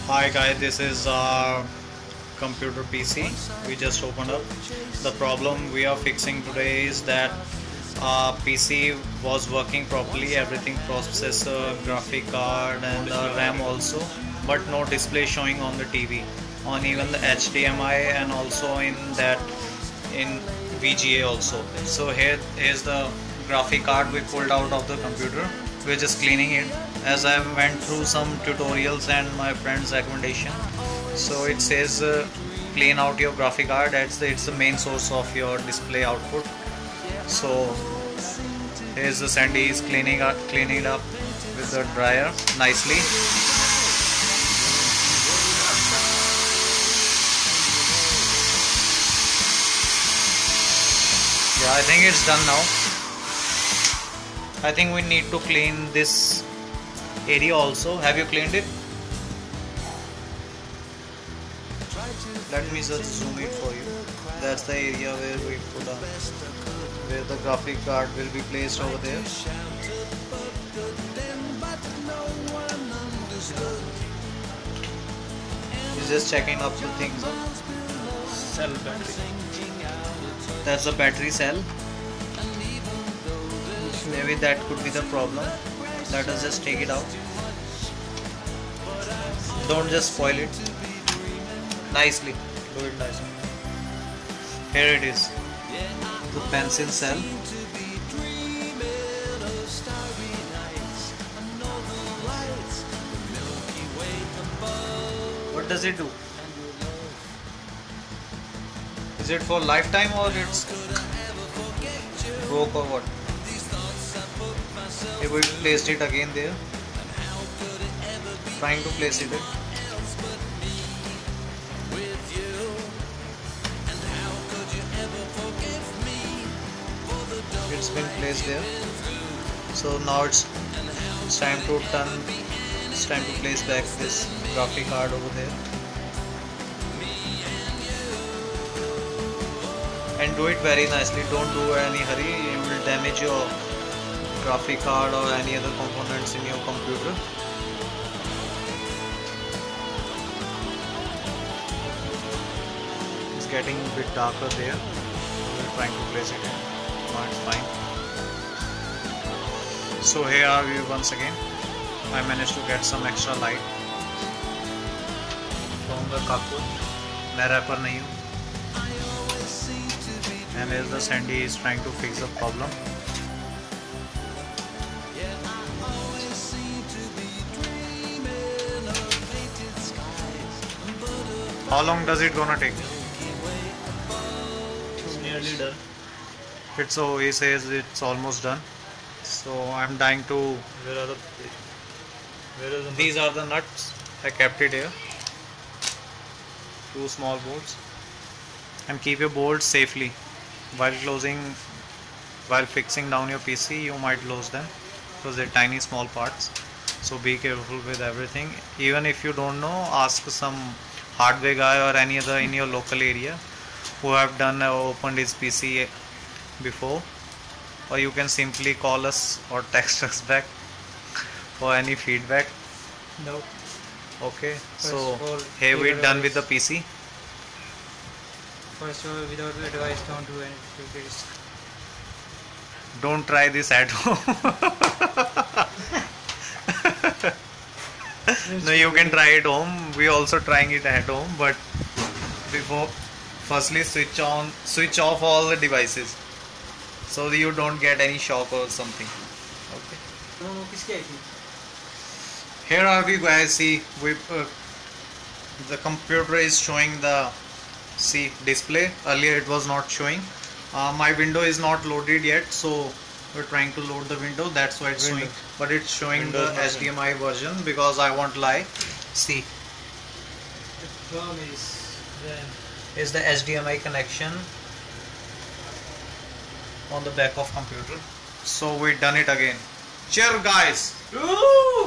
Hi guys, this is our computer PC. We just opened up. The problem we are fixing today is that PC was working properly, everything, processor, graphic card and the RAM also, but no display showing on the TV, on even the HDMI and also in VGA also. So here is the graphic card we pulled out of the computer. We're just cleaning it as I went through some tutorials and my friend's recommendation. So it says clean out your graphic card. It's the main source of your display output. So here's the Sandy is cleaning it up with the dryer nicely. Yeah, I think it's done now. I think we need to clean this area also. Have you cleaned it? Let me just zoom it for you. That's the area where we put on, where the graphic card will be placed over there. He's just checking up the things. Cell battery. That's the battery cell. Maybe that could be the problem. Let us just take it out. Don't just spoil it. Nicely. Do it nicely. Here it is. The pencil cell. What does it do? Is it for lifetime or it's broke or what? Here we placed it again there. Trying to place it. It's been placed there. So now it's time to turn. It's time to place back this graphic card over there. And do it very nicely. Don't do any hurry. You will damage your graphic card or any other components in your computer. It's getting a bit darker there. We're trying to place it in. No, it's fine. So here are we once again. I managed to get some extra light from the Kakul. मैं wrapper नहीं हूँ. And as the Sandy is trying to fix the problem. How long does it gonna take? It's nearly done. He says it's almost done. So I'm dying to. Where are the These are the nuts. I kept it here. 2 small bolts. And keep your bolts safely. While fixing down your PC, you might lose them because they're tiny small parts. So be careful with everything. Even if you don't know, ask some hardware guy or any other in your local area who have done or opened his PC before, or you can simply call us or text us back for any feedback. No. Okay, First so of all, here we're done with advice. the PC. First of all, without advice, don't do anything. Risk. Don't try this at home. No, you can try it home. We also trying it at home, but firstly switch off all the devices so that you don't get any shock or something. Okay. Here are we guys. See, the computer is showing the display. Earlier it was not showing. My window is not loaded yet, so we're trying to load the window. That's why it's showing, but it's showing Windows the HDMI version because I won't lie. See, The problem is the HDMI connection on the back of computer. So we done it again. Cheer, guys! Woo!